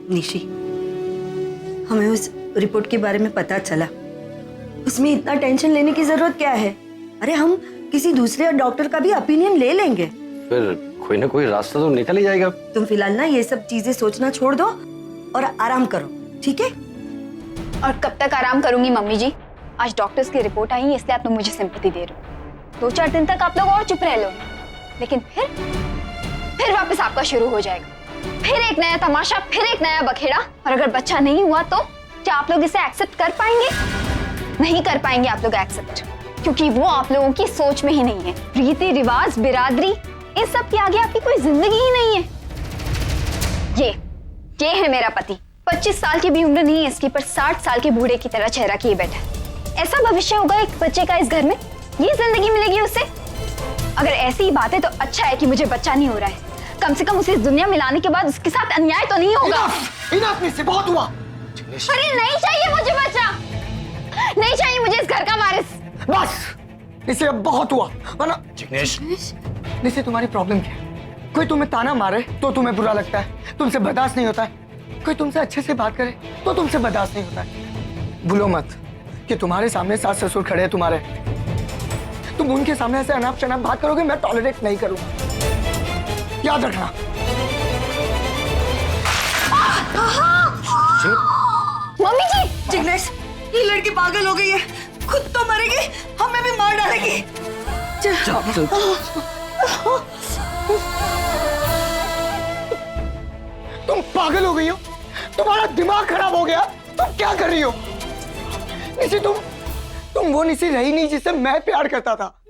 निशी, हमें उस रिपोर्ट के बारे में पता चला। उसमें इतना टेंशन लेने की जरूरत क्या है? अरे हम किसी दूसरे डॉक्टर का भी ओपिनियन ले लेंगे। फिर कोई ना कोई रास्ता तो निकल ही जाएगा। तुम फिलहाल ना ये सब चीजें सोचना छोड़ दो और आराम करो, ठीक है? और कब तक आराम करूंगी मम्मी जी? आज डॉक्टर्स की रिपोर्ट आई है, इसलिए आप लोग मुझे सिंपैथी दे रहे हो। 2-4 दिन तक आप लोग और चुप रह लो, लेकिन फिर वापस आपका शुरू हो जाएगा। फिर एक नया तमाशा, फिर एक नया बखेड़ा। और अगर बच्चा नहीं हुआ तो क्या आप लोग इसे एक्सेप्ट कर पाएंगे? नहीं कर पाएंगे आप लोग एक्सेप्ट, क्योंकि वो आप लोगों की सोच में ही नहीं है। रीति रिवाज, बिरादरी, इन सब के आगे आपकी कोई जिंदगी ही नहीं है। ये है मेरा पति। 25 साल की भी उम्र नहीं है इसकी, पर 60 साल के बूढ़े की तरह चेहरा किए बैठा है। ऐसा भविष्य होगा एक बच्चे का इस घर में? ये जिंदगी मिलेगी उसे? अगर ऐसी ही बात है तो अच्छा है कि मुझे बच्चा नहीं हो रहा है। कम से कम उसे इस दुनिया में लाने के बाद उसके साथ अन्याय तो नहीं होगा। इनफ से बहुत हुआ। अरे नहीं चाहिए मुझे बच्चा, नहीं चाहिए मुझे इस घर का वारिस। बस, इसे अब बहुत हुआ। वरना जिग्नेश, निशी, तुम्हारी प्रॉब्लम क्या है? कोई तुम्हें ताना मारे तो तुम्हें बुरा लगता है, तुमसे बर्दाश्त नहीं होता है। कोई तुमसे अच्छे से बात करे तो तुमसे बर्दाश्त नहीं होता है। भूलो मत कि तुम्हारे सामने सास ससुर खड़े हैं तुम्हारे। तुम उनके सामने ऐसे अनाप शनाप बात करोगे, मैं टॉलरेट नहीं करूंगा, याद रखना। मम्मी जी! जिग्नेश, ये लड़की पागल हो गई है, खुद तो मरेगी, हमें भी मार डालेगी। तुम पागल हो गई हो? तुम्हारा दिमाग खराब हो गया? तुम क्या कर रही हो? निशी, तुम वो निशी रही नहीं जिससे मैं प्यार करता था।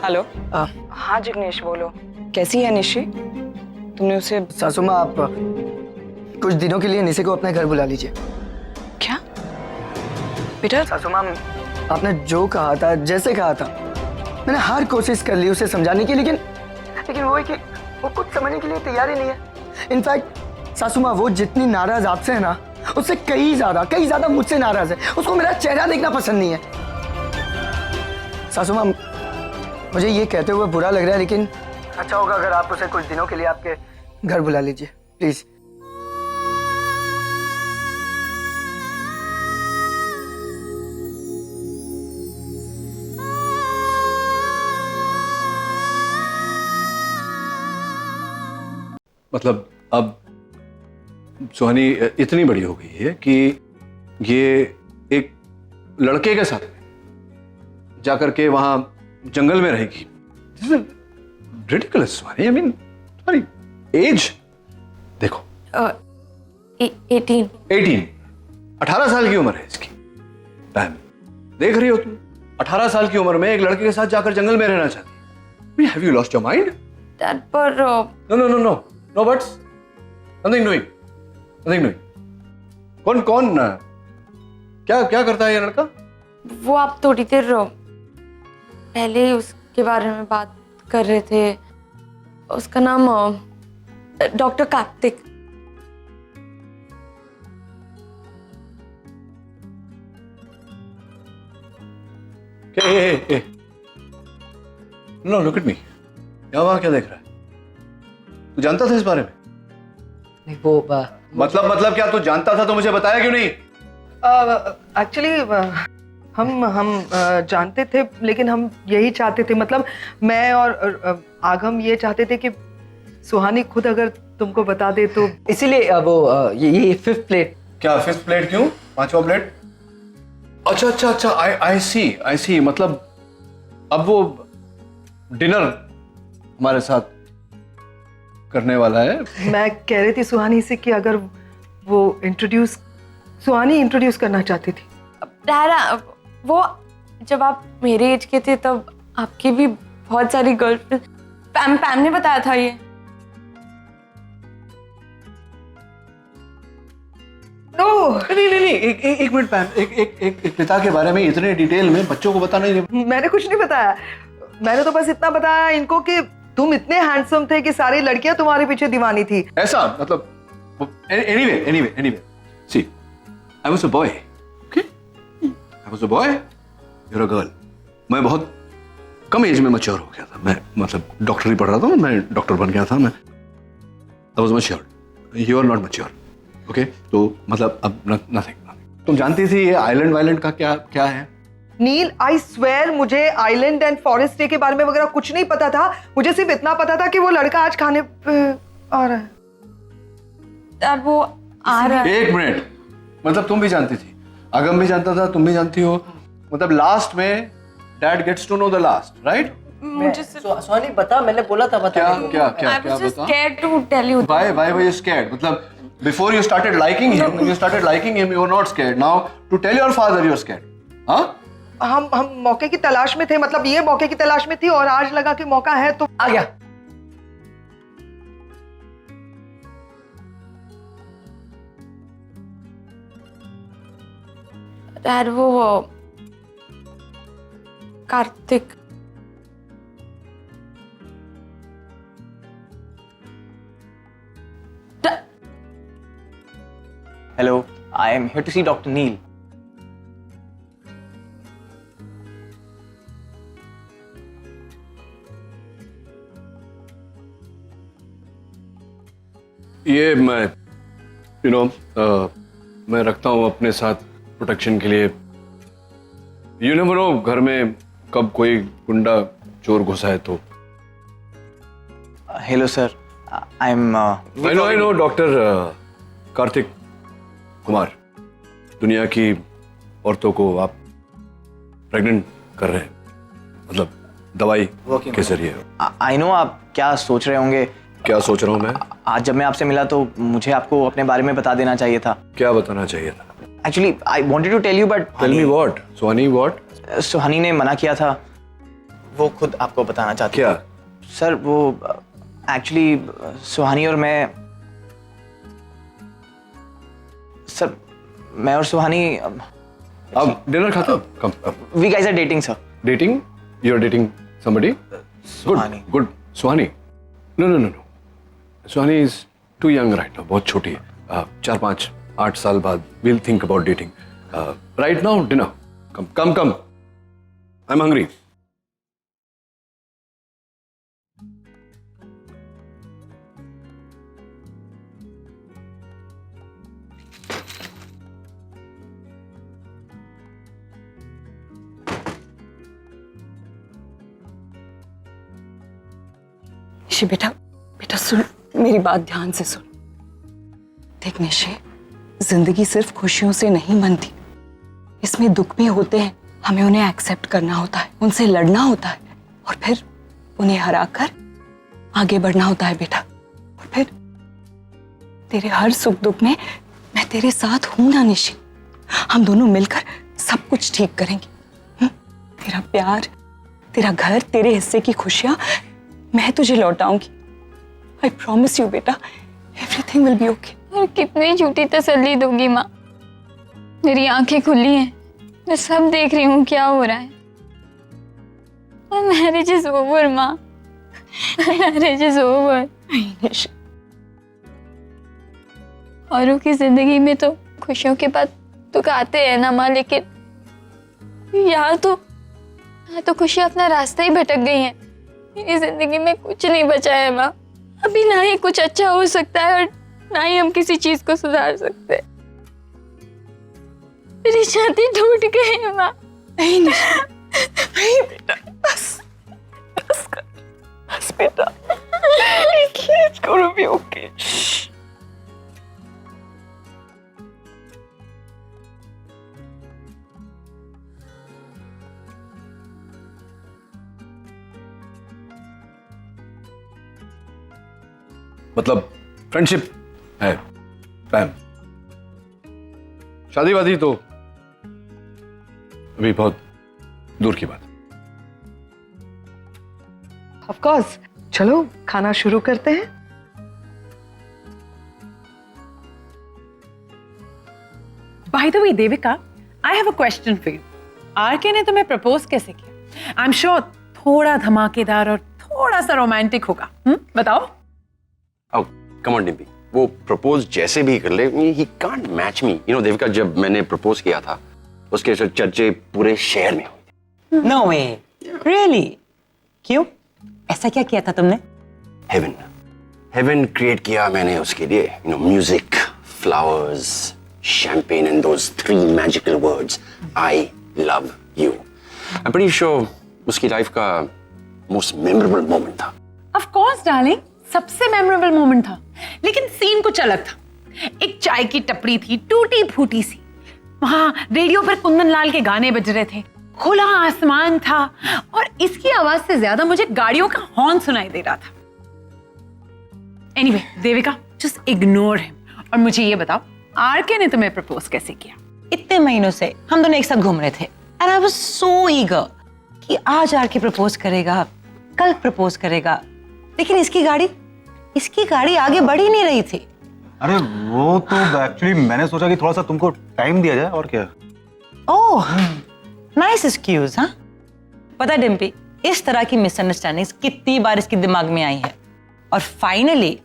हेलो। हाँ जिग्नेश, बोलो। कैसी है निशी? तुमने उसे? सासू माँ, आप कुछ दिनों के लिए निशी को अपने घर बुला लीजिए। क्या बेटा? सासू माँ, आपने जो कहा था, जैसे कहा था, मैंने हर कोशिश कर ली उसे समझाने की, लेकिन वो है कि वो कुछ समझने के लिए तैयार ही नहीं है। इनफैक्ट सासू माँ, वो जितनी नाराज आपसे है ना, उससे कई ज्यादा मुझसे नाराज है। उसको मेरा चेहरा देखना पसंद नहीं है। सासू माँ, मुझे ये कहते हुए बुरा लग रहा है, लेकिन अच्छा होगा अगर आप उसे कुछ दिनों के लिए आपके घर बुला लीजिए, प्लीज। मतलब अब सुहानी इतनी बड़ी हो गई है कि ये एक लड़के के साथ जाकर के वहां जंगल में रहेगी। This is ridiculous Suhani. I mean तुम्हारी एज देखो। 18 साल की उम्र है इसकी। बहन, देख रही हो तुम, 18 साल की उम्र में एक लड़के के साथ जाकर जंगल में रहना चाहती है। Have you lost your mind? Dad, पर no no no no no buts, nothing doing, nothing doing. कौन क्या करता है ये लड़का? वो आप थोड़ी देर पहले उसके बारे में बात कर रहे थे। उसका नाम doctor Kartik. No, look at me. यहाँ वहां क्या देख रहा है? तू जानता था इस बारे में? नहीं, वो मतलब क्या? तू जानता था तो मुझे बताया क्यों नहीं? एक्चुअली हम जानते थे, लेकिन हम यही चाहते थे, मतलब मैं और आगम ये चाहते थे कि सुहानी खुद अगर तुमको बता दे तो। इसीलिए वो ये 5th प्लेट। क्या 5th प्लेट क्यों? 5वां प्लेट? अच्छा, आई सी। मतलब अब वो डिनर हमारे साथ करने वाला है। मैं कह रही थी सुहानी से कि अगर वो सुहानी इंट्रोड्यूस करना चाहती थी। डैड, वो जब आप मेरे एज के थे तब आपकी भी बहुत सारी गर्लफ्रेंड। पैम ने बताया था ये। नहीं, एक मिनट पैम। एक पिता के बारे में इतने डिटेल में बच्चों को बताना ही। मैंने कुछ नहीं बताया, मैंने तो बस इतना बताया इनको कि तुम इतने हैंडसम थे कि सारी लड़कियां तुम्हारे पीछे दीवानी थी। ऐसा मतलब anyway see, I was a boy, okay? I was a boy, you're a girl. मैं बहुत कम एज में मैच्योर हो गया था। मैं मतलब डॉक्टरी पढ़ रहा था, मैं डॉक्टर बन गया था। मैं I was matured. You are not mature. Okay? तो मतलब अब nothing. तुम जानती थी ये आइलैंड वाइलैंड का क्या है? नील, आई स्वेयर मुझे आइलैंड एंड फॉरेस्ट डे के बारे में वगैरह कुछ नहीं पता था। मुझे सिर्फ इतना पता था कि वो लड़का आज खाने पे आ रहा है। यार वो आ रहा है। एक मिनट, मतलब तुम भी जानती थी, अगम भी जानता था, तुम भी जानती हो। मतलब लास्ट में dad gets to know the last, right? मुझे सोनी बता, मैंने बोला था बता। क्या I was just बता? scared to tell you. Why were you scared? मतलब before you started liking him, when you started liking him, you were not scared. Now to tell your father you're scared, हाँ? हम मौके की तलाश में थे, मतलब ये मौके की तलाश में थी और आज लगा कि मौका है तो आ गया। यार वो Kartik Hello, I am here to see Dr. Neil. ये मैं मैं रखता हूँ अपने साथ प्रोटेक्शन के लिए। यू नेवर नो घर में कब कोई गुंडा चोर घुसा है तो। Hello sir, I'm I know doctor Kartik Kumar. दुनिया की औरतों को आप प्रेग्नेंट कर रहे हैं, मतलब दवाई के जरिए। I know आप क्या सोच रहे होंगे। क्या सोच रहा हूँ मैं? आज जब मैं आपसे मिला तो मुझे आपको अपने बारे में बता देना चाहिए था। क्या बताना चाहिए था? Actually, I wanted to tell you but Tell me what? Suhani what? सुहानी ने मना किया था, वो खुद आपको बताना चाहती क्या? सर वो एक्चुअली सुहानी और मैं और सुहानी आप डिनर खाते हो? Come. We guys are dating sir. Dating? You are dating somebody? Suhani. Good. Suhani? No. Suhani is too young right now. बहुत छोटी है। 4-5-8 साल बाद we'll think about dating. Right now dinner. Come. I'm hungry. निशे बेटा सुन, मेरी बात ध्यान से सुन। देख निशे, जिंदगी सिर्फ खुशियों से नहीं बनती, इसमें दुख भी होते हैं। हमें उन्हें एक्सेप्ट करना होता है, उनसे लड़ना होता है और फिर उन्हें हराकर आगे बढ़ना होता है बेटा। और फिर तेरे हर सुख दुख में मैं तेरे साथ हूं ना निशे। हम दोनों मिलकर सब कुछ ठीक करेंगे। तेरा प्यार, तेरा घर, तेरे हिस्से की खुशियां मैं तुझे लौटाऊंगी। आई प्रॉमिस यू बेटा, एवरीथिंग विल बी ओके। और कितनी झूठी तसल्ली दोगी माँ? मेरी आंखें खुली हैं, मैं सब देख रही हूँ क्या हो रहा है। मैरिज इज ओवर माँ, मैरिज इज ओवर। औरों की जिंदगी में तो खुशियों के बाद दुख आते हैं ना माँ, लेकिन यहाँ तो खुशी अपना रास्ता ही भटक गई है। मेरी जिंदगी में कुछ नहीं बचा है माँ। अभी ना ही कुछ अच्छा हो सकता है और ना ही हम किसी चीज को सुधार सकते हैं। मेरी शादी टूट गई है माँ। नहीं बेटा, बस बेटा, it's gonna be okay. मतलब फ्रेंडशिप है पैम, शादी वादी तो अभी बहुत दूर की बात। ऑफ कोर्स, चलो खाना शुरू करते हैं। By the way, Devika, I have a question for you. RK ने तुम्हें प्रपोज कैसे किया? आई एम श्योर थोड़ा धमाकेदार और थोड़ा सा रोमांटिक होगा। बताओ। Oh, come on, डिम्पी, वो प्रपोज जैसे भी कर ले, he can't match me. You know, Devika, जब मैंने प्रपोज किया था उसके चर्चे पूरे शहर में हुए। नो वे, रियली? क्यों? ऐसा क्या किया था तुमने? हेवन, हेवन क्रिएट किया मैंने उसके लिए। You know, music, flowers, champagne and those 3 magical words, I love you. I am pretty sure उसकी लाइफ का मोस्ट मेमोरेबल मोमेंट था। ऑफ कोर्स डार्लिंग, सबसे मेमोरेबल मोमेंट था, लेकिन सीन कुछ अलग था। एक चाय की टपरी थी, टूटी फूटी सी। वहां रेडियो पर कुंदन लाल के गाने बज रहे थे, खुला आसमान था और इसकी आवाज से ज्यादा मुझे गाड़ियों का हॉर्न सुनाई दे रहा था। Anyway, Devika, just ignore him और मुझे ये बताओ, आरके ने तुम्हें प्रपोज कैसे किया? इतने महीनों से हम दोनों एक साथ घूम रहे थे and I was so eager कि आज आरके प्रपोज करेगा, कल प्रपोज करेगा, लेकिन इसकी गाड़ी आगे बढ़ ही नहीं रही थी। अरे वो तो एक्चुअली मैंने सोचा कि थोड़ा सा तुमको टाइम दिया जाए और क्या। ओह, नाइस एक्सक्यूज। हाँ, पता है डिम्पी, इस तरह की मिसअंडरस्टैंडिंग्स कितनी बार इसके दिमाग में आई है और फाइनली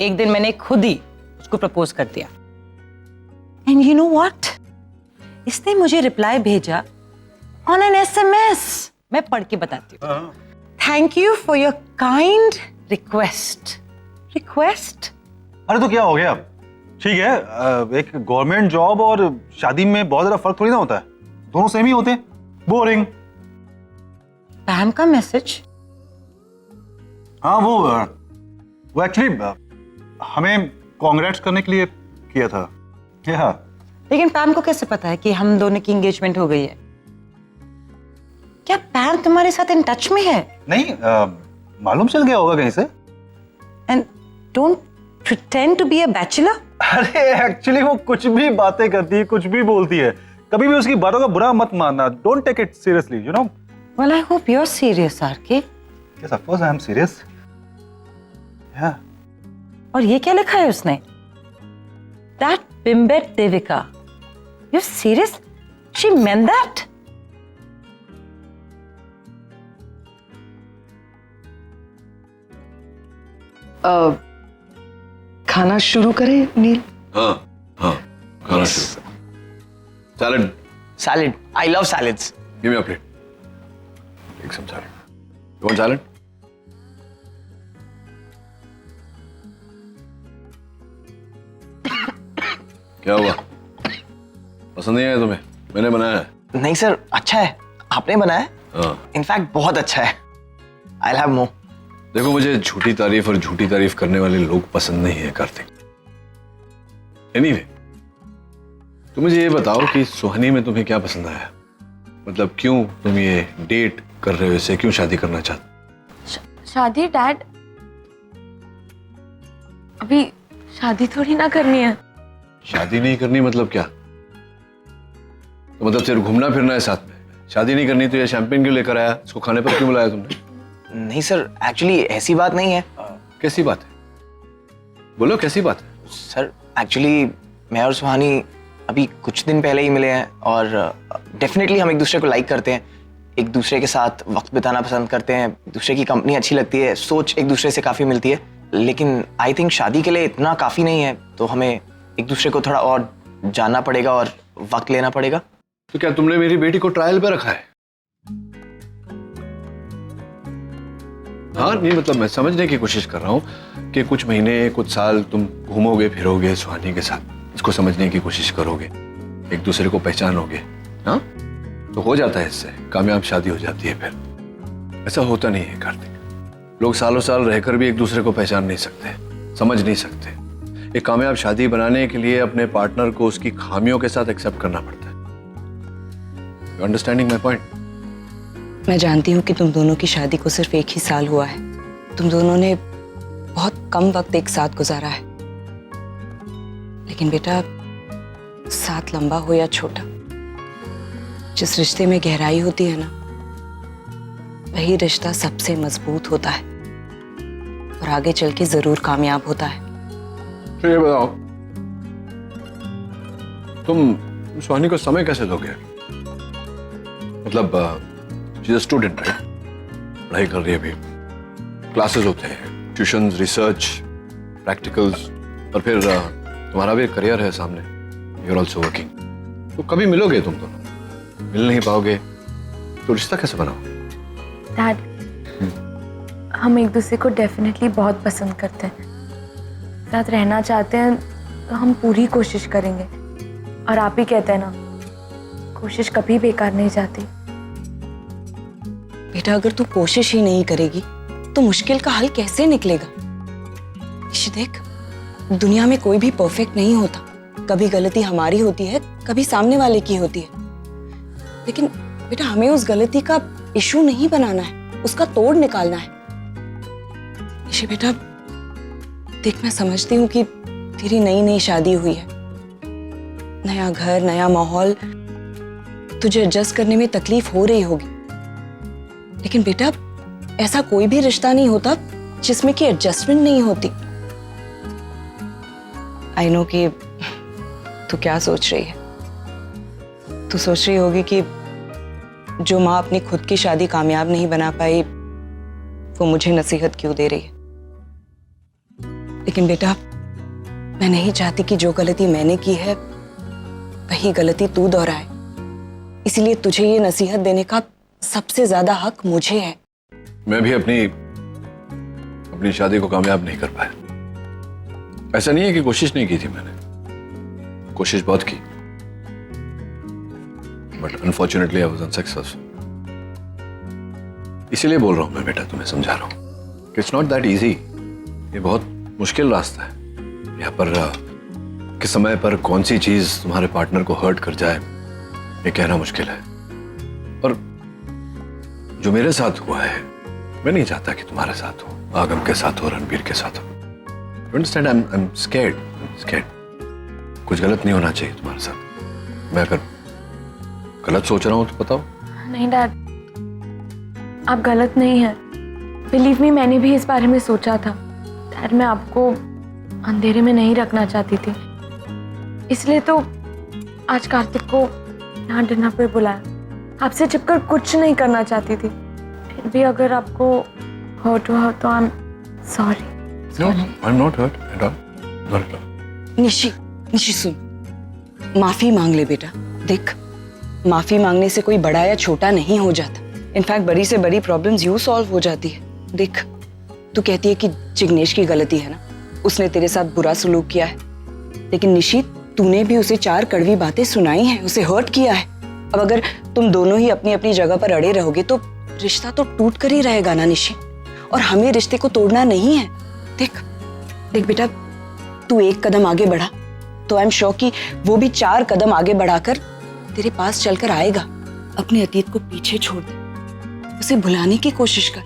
एक दिन मैंने खुद ही उसको प्रपोज कर दिया। एंड यू नो व्हाट, इसने मुझे रिप्लाई भेजा ऑन एन SMS। मैं पढ़ के बताती हूँ। Thank you for your kind request. अरे तो क्या हो गया? ठीक है, एक गवर्नमेंट जॉब और शादी में बहुत ज्यादा फर्क थोड़ी ना होता है, दोनों सेम ही होते हैं। बोरिंग। पैम का मैसेज? हाँ, वो एक्चुअली हमें कांग्रेट्स करने के लिए किया था। क्या? लेकिन पैम को कैसे पता है कि हम दोनों की एंगेजमेंट हो गई है? क्या पैम तुम्हारे साथ इन टच में है? नहीं, मालूम चल गया होगा कहीं से। And don't pretend to be a bachelor. अरे एक्चुअली वो कुछ भी बातें करती है, कुछ भी बोलती है, कभी भी उसकी बातों का बुरा मत मानना। Don't take it seriously, you know. Well, I hope you are serious RK. Yes, of course I am serious. Ya. और ये क्या लिखा है उसने? That bimbette Devika. You serious? She meant that? खाना शुरू करें नील? हाँ हाँ, खाना शुरू। Salad. Salad, I love salads. Give me a plate. Take some salad. You want salad? क्या हुआ? पसंद नहीं आया तुम्हें? मैंने बनाया है। नहीं सर, अच्छा है, आपने बनाया? हाँ। इनफैक्ट बहुत अच्छा है। I have more. देखो, मुझे झूठी तारीफ करने वाले लोग पसंद नहीं है कार्तिक। एनीवे, तुम मुझे ये बताओ कि सुहानी में तुम्हें क्या पसंद आया? मतलब क्यों तुम ये डेट कर रहे हो, इससे क्यों शादी करना चाहते? शादी डैड? अभी शादी थोड़ी ना करनी है। शादी नहीं करनी मतलब क्या? तो मतलब सिर्फ घूमना फिरना है साथ में? शादी नहीं करनी तो ये शैंपेन क्यों लेकर आया? इसको खाने पर क्यों बुलाया तुमने? नहीं सर, एक्चुअली ऐसी बात नहीं है। कैसी बात है? बोलो, कैसी बात है? सर एक्चुअली मैं और सुहानी अभी कुछ दिन पहले ही मिले हैं और डेफिनेटली हम एक दूसरे को लाइक करते हैं, एक दूसरे के साथ वक्त बिताना पसंद करते हैं, दूसरे की कंपनी अच्छी लगती है, सोच एक दूसरे से काफ़ी मिलती है। लेकिन आई थिंक शादी के लिए इतना काफ़ी नहीं है, तो हमें एक दूसरे को थोड़ा और जानना पड़ेगा और वक्त लेना पड़ेगा। तो क्या तुमने मेरी बेटी को ट्रायल पे रखा है? हाँ, नहीं मतलब मैं समझने की कोशिश कर रहा हूँ कि कुछ महीने, कुछ साल तुम घूमोगे फिरोगे सुहानी के साथ, इसको समझने की कोशिश करोगे, एक दूसरे को पहचानोगे, हाँ? तो हो जाता है इससे, कामयाब शादी हो जाती है। फिर ऐसा होता नहीं है कार्तिक। लोग सालों साल रहकर भी एक दूसरे को पहचान नहीं सकते, समझ नहीं सकते। एक कामयाब शादी बनाने के लिए अपने पार्टनर को उसकी खामियों के साथ एक्सेप्ट करना पड़ता है। You understanding my point? मैं जानती हूँ कि तुम दोनों की शादी को सिर्फ एक ही साल हुआ है। तुम दोनों ने बहुत कम वक्त एक साथ गुजारा है, लेकिन बेटा, साथ लंबा हो या छोटा, जिस रिश्ते में गहराई होती है ना, वही रिश्ता सबसे मजबूत होता है और आगे चल के जरूर कामयाब होता है। तो ये बताओ, तुम सुहानी को समय कैसे दोगे? मतलब she is a student, right? पढ़ाई कर रही है अभी, क्लासेस होते हैं, ट्यूशंस, रिसर्च, प्रैक्टिकल्स, और फिर तुम्हारा भी एक करियर है सामने, यू आर ऑल्सो वर्किंग। तो कभी मिलोगे तुम दोनों? मिल नहीं पाओगे तो रिश्ता कैसे बनाओ? डैड, हम एक दूसरे को डेफिनेटली बहुत पसंद करते हैं, साथ रहना चाहते हैं, तो हम पूरी कोशिश करेंगे। और आप ही कहते हैं ना, कोशिश कभी बेकार नहीं जाती। बेटा अगर तू कोशिश ही नहीं करेगी तो मुश्किल का हल कैसे निकलेगा? निशी देख, दुनिया में कोई भी परफेक्ट नहीं होता। कभी गलती हमारी होती है, कभी सामने वाले की होती है, लेकिन बेटा हमें उस गलती का इशू नहीं बनाना है, उसका तोड़ निकालना है। निशी बेटा देख, मैं समझती हूँ कि तेरी नई नई शादी हुई है, नया घर, नया माहौल, तुझे एडजस्ट करने में तकलीफ हो रही होगी, लेकिन बेटा ऐसा कोई भी रिश्ता नहीं होता जिसमें कि एडजस्टमेंट नहीं होती। आई नो कि तू क्या सोच रही है। तू सोच रही होगी कि जो माँ अपनी खुद की शादी कामयाब नहीं बना पाई वो मुझे नसीहत क्यों दे रही है। लेकिन बेटा मैं नहीं चाहती कि जो गलती मैंने की है वही गलती तू दोहराए, इसीलिए तुझे ये नसीहत देने का सबसे ज्यादा हक मुझे है। मैं भी अपनी शादी को कामयाब नहीं कर पाया। ऐसा नहीं है कि कोशिश नहीं की थी, मैंने कोशिश बहुत की, but unfortunately I was unsuccessful. इसीलिए बोल रहा हूं मैं बेटा, तुम्हें समझा रहा हूं कि इट्स नॉट दैट इजी। ये बहुत मुश्किल रास्ता है। यहाँ पर किस समय पर कौन सी चीज तुम्हारे पार्टनर को हर्ट कर जाए ये कहना मुश्किल है। और जो मेरे साथ हुआ है, मैं नहीं चाहता कि तुम्हारे साथ हो, आगम के साथ हो, रणबीर के साथ हो। You understand? I'm scared. कुछ गलत नहीं होना चाहिए तुम्हारे साथ। मैं अगर गलत सोच रहा हूँ तो बताओ। नहीं डैड, आप गलत नहीं हैं। बिलीव मी, मैंने भी इस बारे में सोचा था। डैड, मैं आपको अंधेरे में नहीं रखना चाहती थी, इसलिए तो आज कार्तिक को यहाँ डिनर पे बुलाया। आपसे छिपकर कुछ नहीं करना चाहती थी, फिर भी अगर आपको हर्ट हुआ तो I am sorry. No, I'm not hurt at all. Not at all. Nishi सुन, माफी मांग ले बेटा। देख, माफी मांगने से कोई बड़ा या छोटा नहीं हो जाता। इनफैक्ट बड़ी से बड़ी प्रॉब्लम्स यूं सॉल्व हो जाती है। देख, तू कहती है कि जिग्नेश की गलती है ना, उसने तेरे साथ बुरा सलूक किया है, लेकिन निशी तूने भी उसे 4 कड़वी बातें सुनाई हैं, उसे हर्ट किया है। अब अगर तुम दोनों ही अपनी अपनी जगह पर अड़े रहोगे तो रिश्ता तो टूट कर ही रहेगा ना निशी, और हमें रिश्ते को तोड़ना नहीं है। देख बेटा, तू 1 कदम आगे बढ़ा तो आई एम श्योर कि वो भी 4 कदम आगे बढ़ाकर तेरे पास चलकर आएगा। अपने अतीत को पीछे छोड़ दे, उसे भुलाने की कोशिश कर।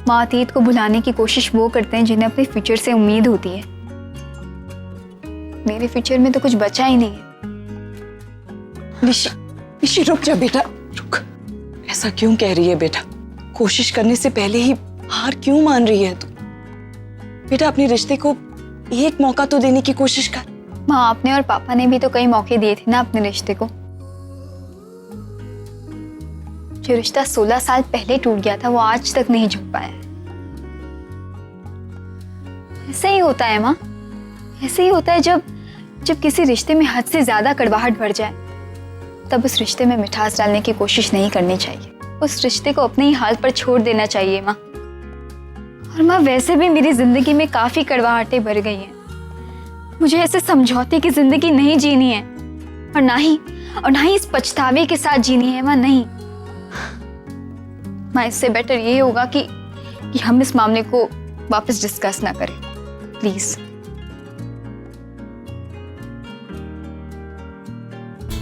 माँ अतीत को भुलाने की कोशिश वो करते हैं जिन्हें अपने फ्यूचर से उम्मीद होती है। मेरे फ्यूचर में तो कुछ बचा ही नहीं है। निशी रुक जा बेटा, रुक। ऐसा क्यों कह रही है बेटा? कोशिश करने से पहले ही हार क्यों मान रही है तू? बेटा अपने रिश्ते को एक मौका तो देने की कोशिश कर। माँ, आपने और पापा ने भी तो कई मौके दिए थे ना अपने रिश्ते को। जो रिश्ता 16 साल पहले टूट गया था वो आज तक नहीं झुक पाया है। ऐसे ही होता है माँ, ऐसे ही होता है जब किसी रिश्ते में हद से ज्यादा कड़वाहट बढ़ जाए, तब उस रिश्ते में मिठास डालने की कोशिश नहीं करनी चाहिए। उस रिश्ते को अपने ही हाल पर छोड़ देना चाहिए माँ। और माँ, वैसे भी मेरी जिंदगी में काफी कड़वाहटें भर गई हैं। मुझे ऐसे समझौते की जिंदगी नहीं जीनी है, और ना ही इस पछतावे के साथ जीनी है माँ, नहीं। माँ, इससे बेटर ये होगा कि हम इस मामले को वापस डिस्कस ना करें, प्लीज।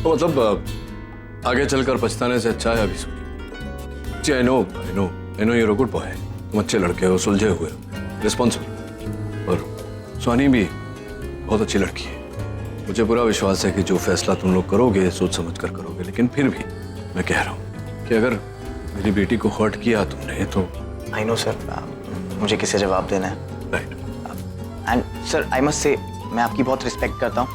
तो मतलब आगे चलकर पछताने से अच्छा है अभी सुनिए। जी, I know you're a good boy। तुम अच्छे लड़के हो, सुलझे हुए हो, रिस्पॉन्सिबल, और सुहानी भी बहुत अच्छी लड़की है। मुझे पूरा विश्वास है कि जो फैसला तुम लोग करोगे सोच समझ कर करोगे, लेकिन फिर भी मैं कह रहा हूँ कि अगर मेरी बेटी को हर्ट किया तुमने तो। आई नो सर, मुझे किसे जवाब देना है। Right. And sir, I must say मैं आपकी बहुत रिस्पेक्ट करता हूँ,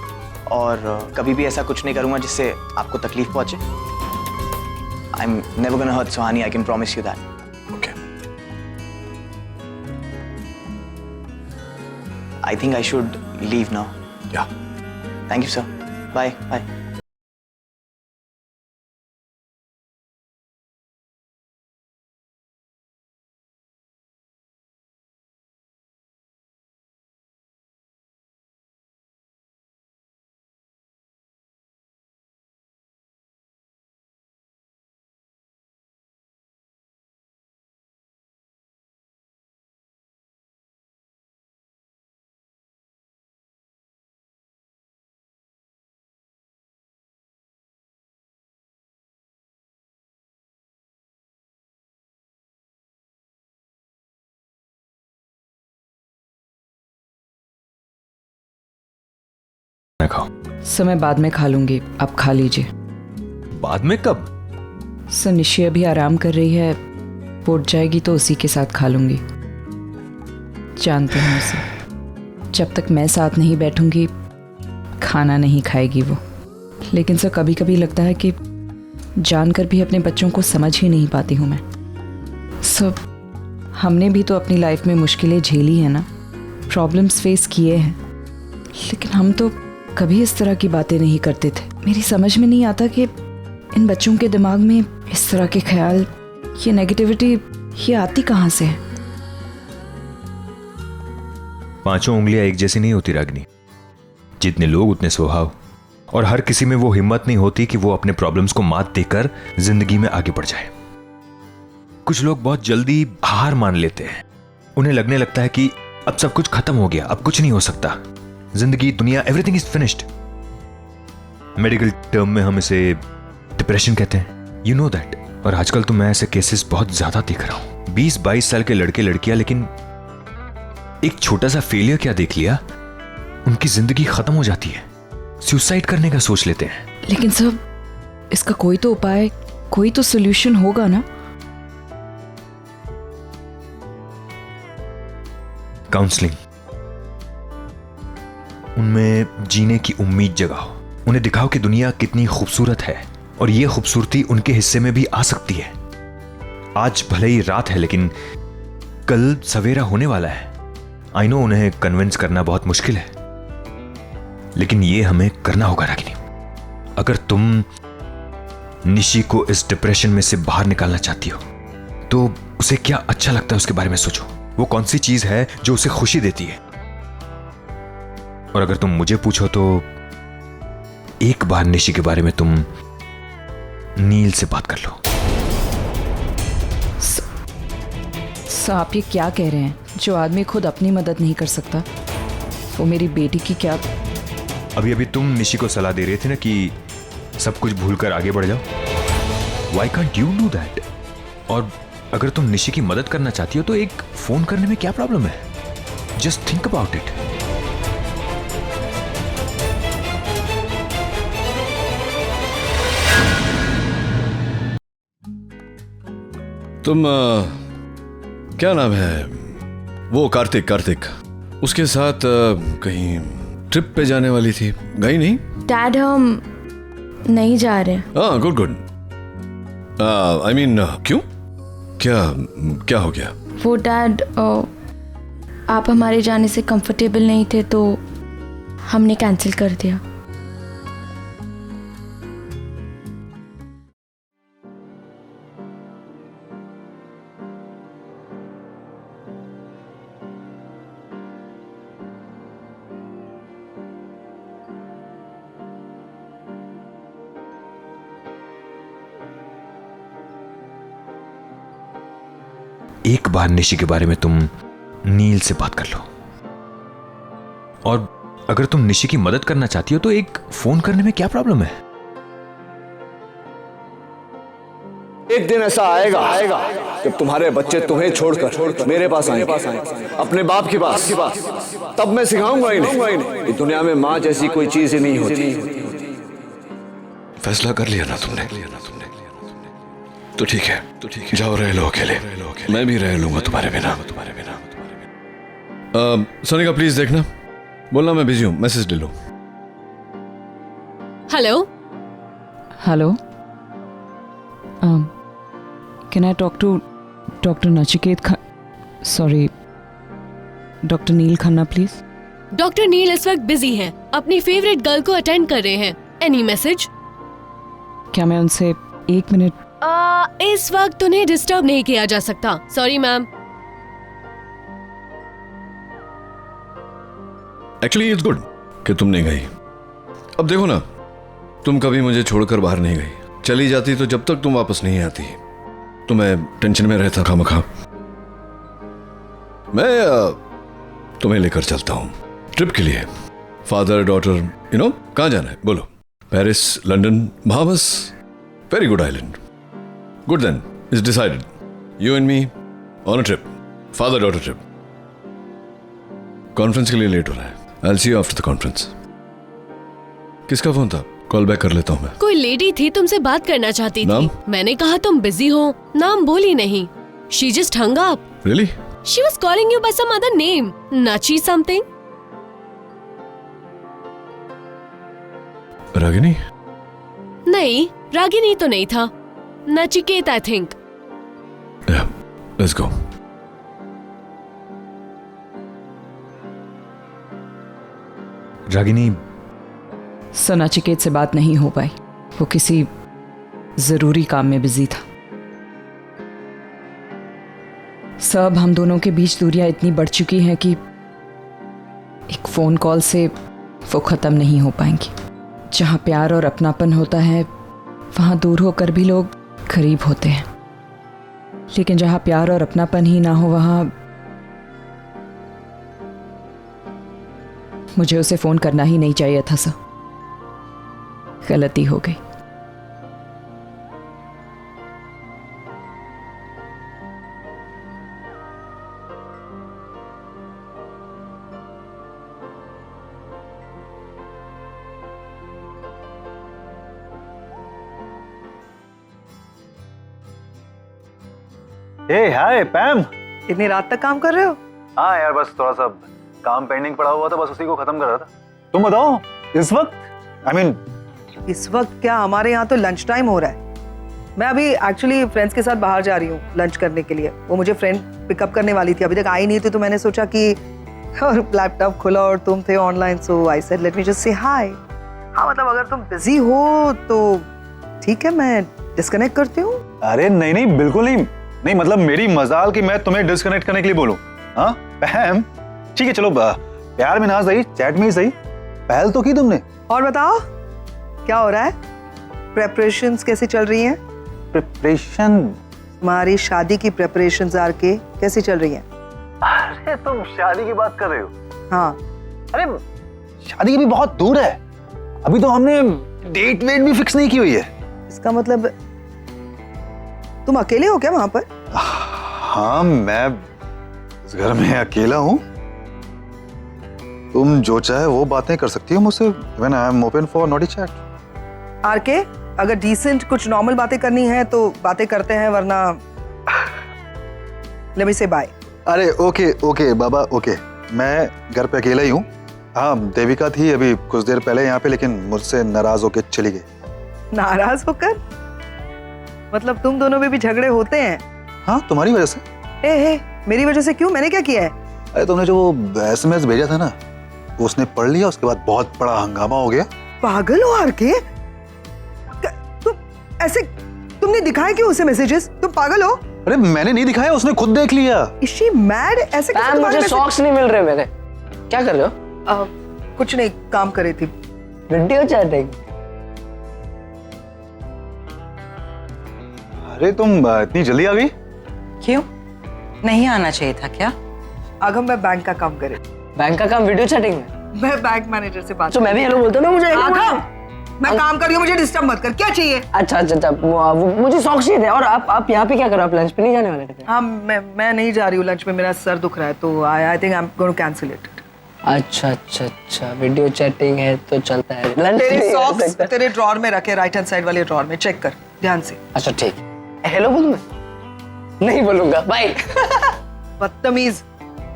और कभी भी ऐसा कुछ नहीं करूँगा जिससे आपको तकलीफ पहुँचे। I am never gonna hurt Suhani, I can promise you that. Okay. I think I should leave now. Yeah. Thank you, sir. Bye. Bye. ना खाओ। सर मैं बाद में खा लूंगी, आप खा लीजिए। बाद में कब? सर निशी अभी आराम कर रही है, उठ जाएगी तो उसी के साथ खा लूंगी। जानते हैं उसे, जब तक मैं साथ नहीं बैठूंगी खाना नहीं खाएगी वो। लेकिन सर कभी कभी लगता है कि जानकर भी अपने बच्चों को समझ ही नहीं पाती हूँ मैं। सर हमने भी तो अपनी लाइफ में मुश्किलें झेली है ना, प्रॉब्लम्स फेस किए हैं, लेकिन हम तो कभी इस तरह की बातें नहीं करते थे। मेरी समझ में नहीं आता कि इन बच्चों के दिमाग में इस तरह के ख्याल, ये नेगेटिविटी, ये आती कहाँ से है? पांचों उंगलियां एक जैसी नहीं होती रागिनी। जितने लोग उतने स्वभाव, और हर किसी में वो हिम्मत नहीं होती कि वो अपने प्रॉब्लम्स को मात देकर जिंदगी में आगे बढ़ जाए। कुछ लोग बहुत जल्दी हार मान लेते हैं। उन्हें लगने लगता है कि अब सब कुछ खत्म हो गया, अब कुछ नहीं हो सकता, जिंदगी, दुनिया, everything is finished. Medical term में हम इसे डिप्रेशन कहते हैं, यू नो दैट। और आजकल तो मैं ऐसे केसेस बहुत ज्यादा देख रहा हूं। 20-22 साल के लड़के लड़कियां, लेकिन एक छोटा सा फेलियर क्या देख लिया, उनकी जिंदगी खत्म हो जाती है, सुसाइड करने का सोच लेते हैं। लेकिन सर इसका कोई तो उपाय, कोई तो सोल्यूशन होगा ना? काउंसलिंग। उनमें जीने की उम्मीद जगाओ, उन्हें दिखाओ कि दुनिया कितनी खूबसूरत है और ये खूबसूरती उनके हिस्से में भी आ सकती है। आज भले ही रात है लेकिन कल सवेरा होने वाला है। आई नो उन्हें कन्विंस करना बहुत मुश्किल है, लेकिन ये हमें करना होगा रागिनी। अगर तुम निशी को इस डिप्रेशन में से बाहर निकालना चाहती हो तो उसे क्या अच्छा लगता है उसके बारे में सोचो। वो कौन सी चीज है जो उसे खुशी देती है। और अगर तुम मुझे पूछो तो एक बार निशी के बारे में तुम नील से बात कर लो। सर आप ये क्या कह रहे हैं? जो आदमी खुद अपनी मदद नहीं कर सकता, वो मेरी बेटी की क्या? अभी अभी तुम निशी को सलाह दे रहे थे ना कि सब कुछ भूलकर आगे बढ़ जाओ। Why can't you do that? और अगर तुम निशी की मदद करना चाहती हो तो एक फोन करने में क्या प्रॉब्लम है? Just think about it. तुम क्या नाम है वो? कार्तिक उसके साथ कहीं ट्रिप पे जाने वाली थी, गई नहीं? डैड हम नहीं जा रहे। हाँ, गुड। आई मीन क्यों? क्या हो गया? वो डैड आप हमारे जाने से कंफर्टेबल नहीं थे तो हमने कैंसिल कर दिया। एक बार निशी के बारे में तुम नील से बात कर लो। और अगर तुम निशी की मदद करना चाहती हो तो एक फोन करने में क्या प्रॉब्लम है? एक दिन ऐसा आएगा जब तुम्हारे बच्चे तुम्हें छोड़कर मेरे पास आएंगे, अपने बाप के पास। तब मैं सिखाऊंगा इन्हें कि दुनिया में मां जैसी कोई चीज ही नहीं होती। फैसला कर लिया ना तुमने? तो ठीक है, जाओ रह लो अकेले, मैं भी रह लूंगा तुम्हारे बिना। सोनिका प्लीज देखना, बोलना मैं बिजी हूँ, मैसेज ले लो। Hello can I talk to doctor Nachiket sorry doctor Neel Khanna please? Doctor Neel इस वक्त बिजी हैं, अपनी फेवरेट गर्ल को अटेंड कर रहे हैं। Any message? क्या मैं उनसे 1 मिनट? इस वक्त उन्हें डिस्टर्ब नहीं किया जा सकता। Sorry ma'am. Actually it's good कि तुम नहीं गई। अब देखो ना, तुम कभी मुझे छोड़कर बाहर नहीं गई। चली जाती तो जब तक तुम वापस नहीं आती तो मैं टेंशन में रहता खामखा। मैं तुम्हें लेकर चलता हूं ट्रिप के लिए। फादर डॉटर कहाँ जाना है बोलो? Paris, London, Bahamas, very good island. Good then, it's decided. You and me on a trip, father-daughter trip. Conference के लिए लेट हो रहा है. I'll see you after the conference. किसका फोन था? कॉल बैक कर लेता हूँ मैं। कोई लेडी थी, तुमसे बात करना चाहती नाम? थी। मैंने कहा तुम बिजी हो, नाम बोली नहीं। She just hung up. Really? She was calling you by some other name, Nachi something. Ragini? नहीं, रागिनी तो नहीं था, Nachiket I think. Yeah, let's go. Ragini, सो नचिकेत से बात नहीं हो पाई। वो किसी जरूरी काम में बिजी था। सब हम दोनों के बीच दूरियां इतनी बढ़ चुकी हैं कि एक फोन कॉल से वो खत्म नहीं हो पाएंगी। जहां प्यार और अपनापन होता है वहां दूर होकर भी लोग करीब होते हैं, लेकिन जहां प्यार और अपनापन ही ना हो वहां मुझे उसे फोन करना ही नहीं चाहिए था। सर, गलती हो गई। हाय पैम। इतनी रात तक काम कर रहे हो? हाँ यार, बस थोड़ा सा काम पेंडिंग पड़ा हुआ था, बस उसी को खत्म कर रहा था। तुम बताओ इस वक्त? I mean, इस वक्त क्या, हमारे यहाँ तो लंच टाइम हो रहा है। मैं अभी एक्चुअली फ्रेंड्स के साथ बाहर जा रही हूँ लंच करने के लिए। वो मुझे फ्रेंड पिकअप करने वाली थी, अभी तक आई नहीं थी, तो मैंने सोचा कि और लैपटॉप खुला और तुम थे online, so I said let me just say hi. हाँ मतलब अगर तुम बिजी हो तो ठीक है, मैं डिस्कनेक्ट करती हूँ। अरे नहीं नहीं, बिल्कुल नहीं। नहीं मतलब मेरी मजाल कि मैं तुम्हें डिस्कनेक्ट करने के लिए बोलूं। हाँ पैम, ठीक है चलो, प्यार में ना सही, चैट में ही सही, पहल तो की तुमने। और बताओ क्या हो रहा है? प्रेपरेशंस कैसी चल रही हैं? प्रिपरेशन? तुम्हारी शादी की प्रेपरेशंस आर के कैसी चल रही हैं? अरे तुम शादी की बात कर रहे हो? हाँ। अरे शादी भी बहुत दूर है, अभी तो हमने डेट वेट भी फिक्स नहीं की हुई है। इसका मतलब तुम अकेले हो क्या वहां पर? हाँ, मैं इस घर में अकेला हूँ। तुम जो चाहे वो बातें कर सकती हो मुझसे। Even I am open for naughty chat. RK, अगर डिसेंट कुछ नॉर्मल बातें करनी है तो बातें करते हैं, वरना लेट मी से बाय। अरे ओके ओके बाबा, ओके। मैं घर पे अकेला ही हूँ। हाँ, देविका थी अभी कुछ देर पहले यहाँ पे, लेकिन मुझसे नाराज होके चली गई। नाराज होकर? मतलब तुम दोनों में भी झगड़े होते हैं? हाँ, तुम्हारी वजह से। ए, मेरी वजह से क्यों? मैंने क्या किया है? अरे तुमने जो वो SMS भेजा था ना, वो उसने पढ़ लिया, उसके बाद बहुत बड़ा हंगामा हो गया। पागल हो आरके? तुम ऐसे, तुमने दिखाया क्यों उसे मैसेजेस? तुम पागल हो? अरे मैंने नहीं दिखाया, उसने खुद देख लिया। Is she mad? ऐसे कैसे? मुझे सॉक्स नहीं मिल रहे मेरे। क्या कर रहे हो? कुछ नहीं, काम कर रही थी। Video chatting? अरे तुम इतनी जल्दी आ गई? क्यों? नहीं आना चाहिए था क्या? आगम, मैं बैंक का काम करे। बैंक का काम वीडियो चैटिंग में? मैं बैंक मैनेजर से बात। तो मैं भी हेलो बोलता हूँ ना, मुझे आगम, मैं काम कर रही हूँ, मुझे डिस्टर्ब मत कर। क्या चाहिए? अच्छा, मुझे सॉक्स चाहिए थे। और आप यहाँ पे क्या कर रहे हो? आप लंच पे नहीं जाने वाले थे? हाँ, मैं नहीं जा रही हूँ लंच में, मेरा सर दुख रहा है, तो I think I am going to cancel it. अच्छा, वीडियो चैटिंग है तो चलता है। लंच तेरे सॉक्स तेरे ड्रॉर में रखे, राइट हैंड साइड वाले ड्रॉर में, चेक कर ध्यान से। अच्छा ठीक। हेलो बोलूँ मैं? नहीं बोलूंगा, बाय। बदतमीज।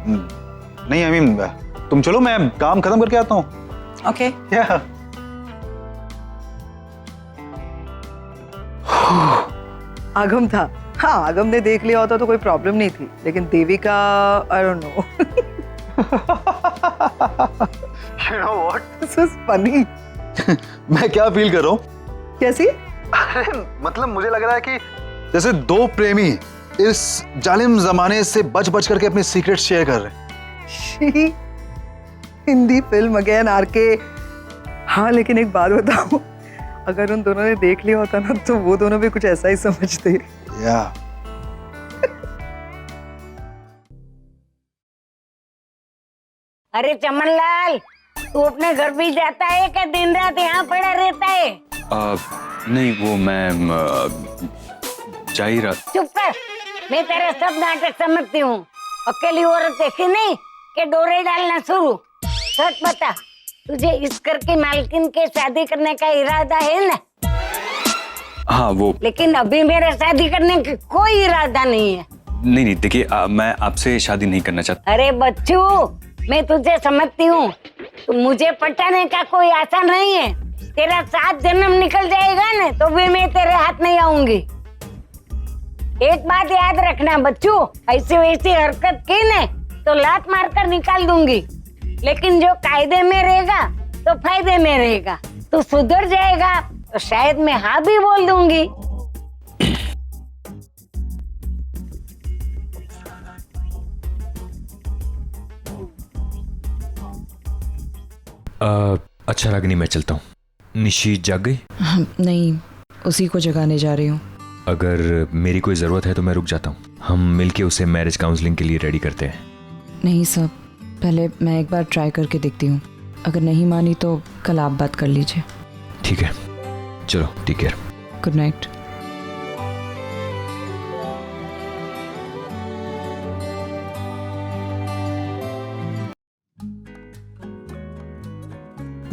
नहीं, आई मीन तुम चलो, मैं काम खत्म करके आता हूँ। ओके। आगम था। हाँ, आगम ने देख लिया होता तो कोई प्रॉब्लम नहीं थी, लेकिन Devika, I don't know. You know what? This is funny. मैं क्या फील कर रहा हूँ? कैसी? अरे मतलब मुझे लग रहा है कि जैसे दो प्रेमी इस जालिम जमाने से बच बच करके अपने सीक्रेट शेयर कर रहे हैं। Hindi film again RK. हाँ, लेकिन एक बात बताऊं, अगर उन दोनों ने देख लिया होता ना तो वो दोनों भी कुछ ऐसा ही समझते। या अरे चमनलाल, तू अपने घर भी जाता है क्या? दिन रात यहाँ पड़ा रहता है? नहीं, वो मैं जा ही रहा। चुप कर, मैं तेरा सब नाटक समझती हूँ। अकेली औरत देखी नहीं कि डोरे डालना शुरू। सच बता, तुझे इस घर की मालकिन के शादी करने का इरादा है ना? हाँ वो लेकिन अभी मेरे शादी करने का कोई इरादा नहीं है। नहीं देखिए, मैं आपसे शादी नहीं करना चाहता। अरे बच्चू, मैं तुझे समझती हूँ, तो मुझे पटाने का कोई आशा नहीं है। तेरा 7 जन्म निकल जाएगा ना तो भी मैं तेरे हाथ नहीं आऊंगी। एक बात याद रखना बच्चू, ऐसी वैसी हरकत की ने तो लात मारकर निकाल दूंगी, लेकिन जो कायदे में रहेगा तो फायदे में रहेगा। तू सुधर जाएगा तो शायद मैं हाँ भी बोल दूंगी। अच्छा रागिनी, मैं चलता हूँ। निशी जाग गई? नहीं, उसी को जगाने जा रही हूँ। अगर मेरी कोई ज़रूरत है तो मैं रुक जाता हूँ। हम मिलके उसे मैरिज काउंसलिंग के लिए रेडी करते हैं। नहीं सब, पहले मैं एक बार ट्राई करके देखती हूँ। अगर नहीं मानी तो कल आप बात कर लीजिए। ठीक है, चलो, take care. Good night.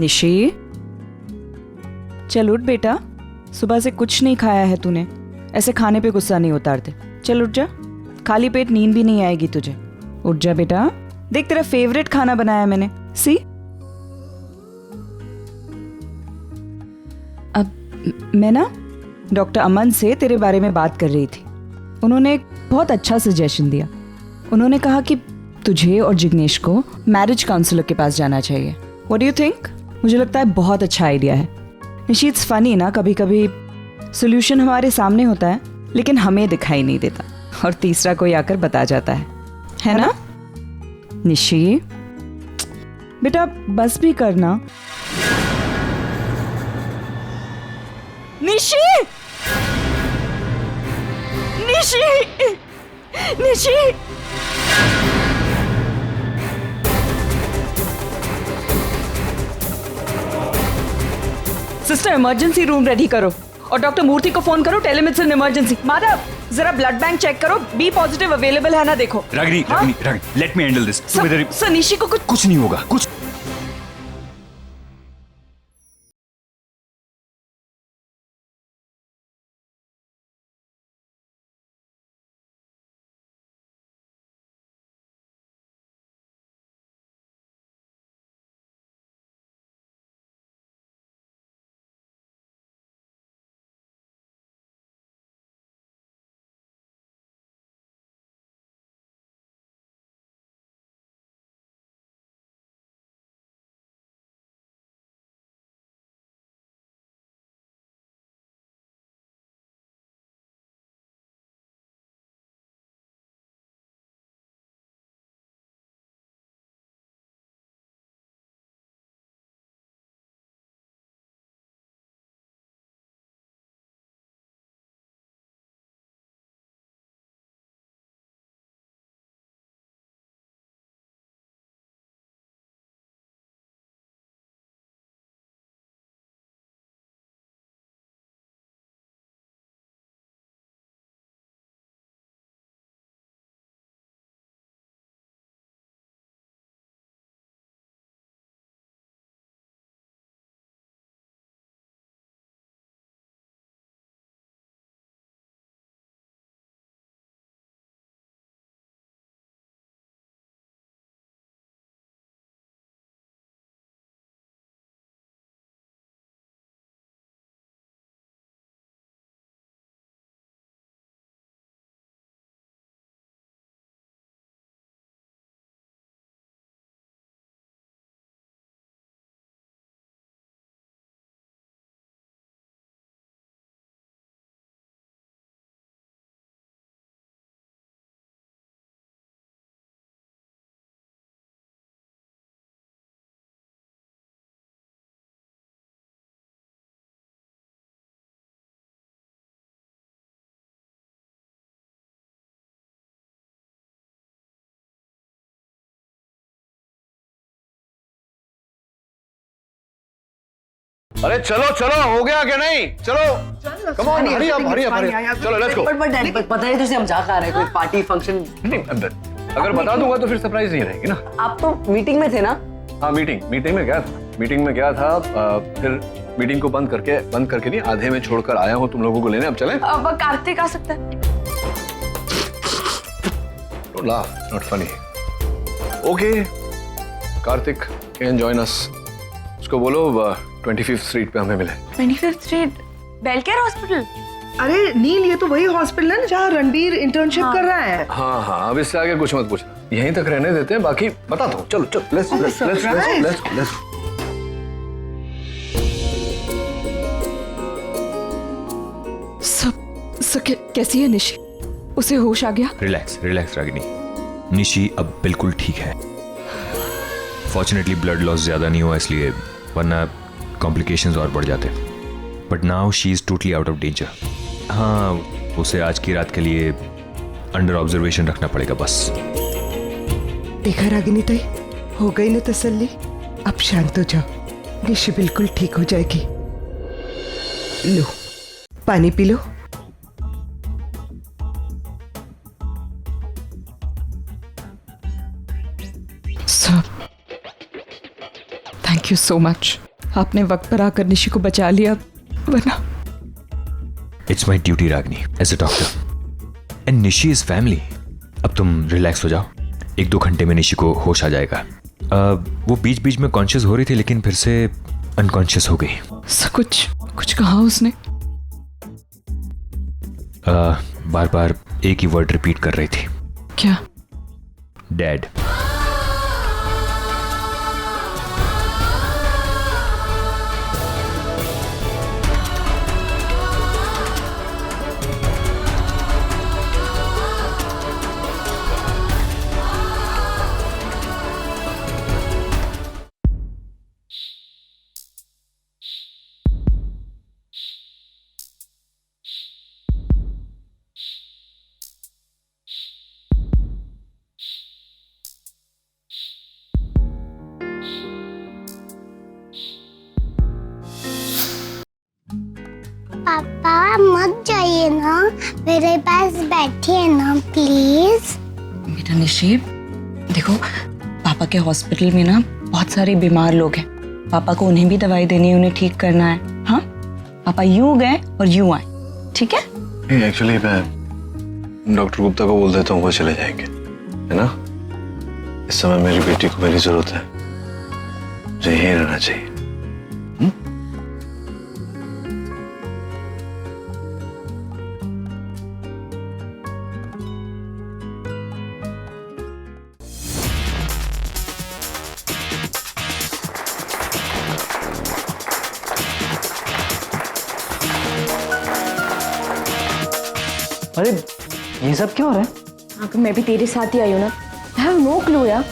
Nishi, चल उठ बेटा, सुबह से कुछ नहीं खाया है तूने। ऐसे खाने पे गुस्सा नहीं उतारते। चल उठ जा, खाली पेट नींद भी नहीं आएगी तुझे। उठ जा बेटा, देख तेरा फेवरेट खाना बनाया मैंने। सी, अब मैं ना डॉक्टर अमन से तेरे बारे में बात कर रही थी। उन्होंने एक बहुत अच्छा सजेशन दिया। उन्होंने कहा कि तुझे और जिग्नेश को मैरिज काउंसलर के पास जाना चाहिए। What do you think? मुझे लगता है बहुत अच्छा आइडिया है। निशी, इट्स फनी ना, कभी कभी सोल्यूशन हमारे सामने होता है लेकिन हमें दिखाई नहीं देता और तीसरा कोई आकर बता जाता है ना? निशी बेटा, बस भी करना। Nishi, Nishi, Nishi, sister emergency room ready करो और डॉक्टर मूर्ति को फोन करो। Telemedicine emergency. माधव, जरा ब्लड बैंक चेक करो, बी पॉजिटिव अवेलेबल है ना देखो। रागिनी, हाँ? Ragini, let me handle this. Sir, Nishi को कुछ नहीं होगा, कुछ। अरे चलो चलो, हो गया क्या? नहीं चलो, come on, hurry up, hurry up, चलो लेट्स गो। बट पता नहीं तुझे हम जा कहाँ रहे, कोई पार्टी फंक्शन? नहीं, अगर बता दूंगा तो फिर सरप्राइज नहीं रहेगी ना। आप तो मीटिंग में थे ना? हाँ, मीटिंग में गया था। मीटिंग में गया था, फिर मीटिंग को बंद करके नहीं, आधे में छोड़कर आया हूँ तुम लोगों को लेने। अब चलें? अब कार्तिक आ सकता है। Don't laugh, it's not funny. Okay, Kartik can join us. उसको बोलो 25th स्ट्रीट पे हमें मिले। 25th street बेलकेयर hospital. अरे नील, ये तो वही हॉस्पिटल है ना जहाँ रणबीर इंटर्नशिप कर रहा है। हाँ, अब इससे आगे कुछ मत पूछना, यहीं तक रहने देते हैं, बाकी बता दो। चलो let's सब कैसी है निशी? उसे होश आ गया? रिलैक्स रागिनी। निशी अब बिल्कुल ठीक है। फॉर्चुनेटली ब्लड लॉस ज्यादा नहीं हुआ इसलिए, वरना कॉम्प्लिकेशंस और बढ़ जाते। But now she is totally out of danger. हाँ, उसे आज की रात के लिए अंडर ऑब्जर्वेशन रखना पड़ेगा बस। देखा रागिनी ताई, हो गई ना तसल्ली। अब शांत हो जाओ, निशी बिल्कुल ठीक हो जाएगी। लो पानी पी लो। Sir, thank you so much. आपने वक्त पर आकर निशी को बचा लिया, वरना। It's my duty Ragini as a doctor, and Nishi is family. अब तुम रिलैक्स हो जाओ, 1-2 घंटे में निशी को होश आ जाएगा। वो बीच बीच में कॉन्शियस हो रही थी, लेकिन फिर से अनकॉन्शियस हो गई। सर, कुछ कहा उसने? बार बार एक ही वर्ड रिपीट कर रही थी। क्या? डैड। पापा मत जाइए ना, मेरे पास बैठिए ना प्लीज। बेटा निशी, देखो पापा के हॉस्पिटल में ना बहुत सारे बीमार लोग हैं। पापा को उन्हें भी दवाई देनी है, उन्हें ठीक करना है। हाँ, पापा यूं गए और यूं आए, ठीक है? एक्चुअली मैं डॉक्टर गुप्ता को बोल देता हूँ, वो चले जाएंगे, है ना? इस समय मेरी बेटी को मेरी जरूरत है, मुझे यहीं रहना चाहिए। अरे ये सब क्यों हो रहा है? हाँ, मैं भी तेरे साथ ही आई हूँ ना। आई हैव नो क्लू यार,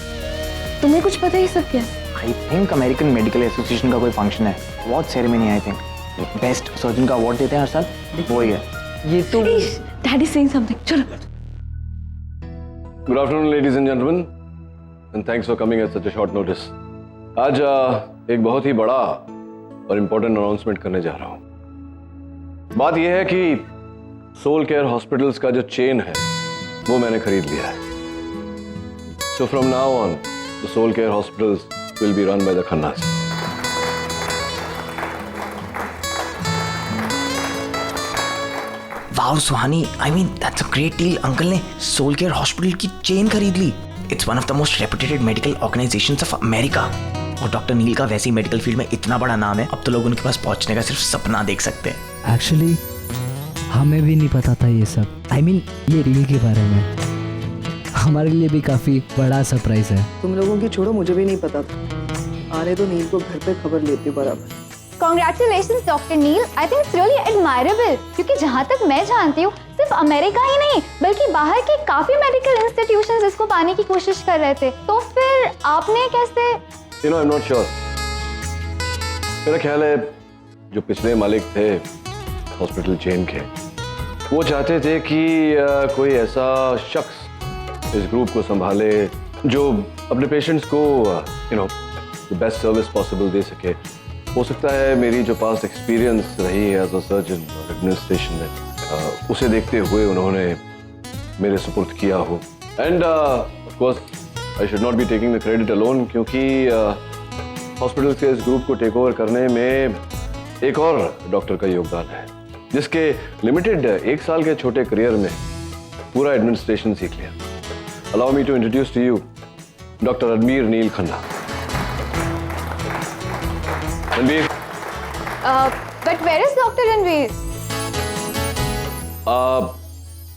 तुम्हें कुछ पता ही सब क्या? I think American medical association का कोई फंक्शन है, award ceremony. I think best surgeon का अवार्ड देते हैं हर साल, वो ही है। ये तो डैडी सेइंग समथिंग। चलो। Good afternoon ladies and gentleman, and thanks for coming at such a short notice. आज एक बहुत ही बड़ा और इम्पोर्टेंट अनाउंसमेंट करने जा रहा हूँ। बात यह है कि सोल केयर हॉस्पिटल्स का जो चेन है वो मैंने खरीद लिया है। So from now on the Soul Care hospitals will be run by the Khannas. Wow Suhani, I mean that's a great deal. Uncle ने सोल केयर हॉस्पिटल की चेन खरीद ली। It's one of the most reputed medical organisations of America. और doctor Neel का वैसे ही medical field में इतना बड़ा नाम है, अब तो लोग उनके पास पहुंचने का सिर्फ सपना देख सकते हैं। एक्चुअली हमें भी नहीं पता था ये सब। आई मीन ये रील के बारे में हमारे लिए भी काफी बड़ा सरप्राइज है। तुम लोगों की छोड़ो, मुझे भी नहीं पता था। आने तो नील को घर पे खबर लेती बराबर। Congratulations, Dr. Neil. I think it's really admirable. क्योंकि जहाँ तक मैं जानती हूँ, सिर्फ अमेरिका ही नहीं बल्कि बाहर के काफी मेडिकल इंस्टीट्यूशंस इसको पाने की कोशिश कर रहे थे। तो फिर आपने कैसे? You know, I'm not sure. मेरा ख्याल है जो पिछले मालिक थे हॉस्पिटल चेन के, वो चाहते थे कि कोई ऐसा शख्स इस ग्रुप को संभाले जो अपने पेशेंट्स को द बेस्ट सर्विस पॉसिबल दे सके। हो सकता है मेरी जो पास्ट एक्सपीरियंस रही है एज अ सर्जन और एडमिनिस्ट्रेशन में, उसे देखते हुए उन्होंने मेरे सुपुर्द किया हो। End of course I should not be taking the credit alone, क्योंकि हॉस्पिटल के इस ग्रुप को टेक ओवर करने में एक और डॉक्टर का योगदान है, जिसके लिमिटेड 1 साल के छोटे करियर में पूरा एडमिनिस्ट्रेशन सीख लिया। Allow me to introduce to you doctor Ranbir Neel Khanna. Ranbir, but where is doctor Ranbir?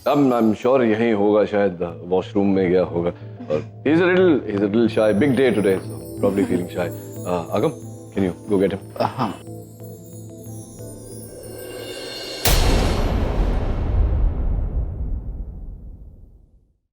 I am sure यहीं होगा, शायद वॉशरूम में गया होगा। और he is a little shy. Big day today, so probably feeling shy. Agam, can you go get him? हाँ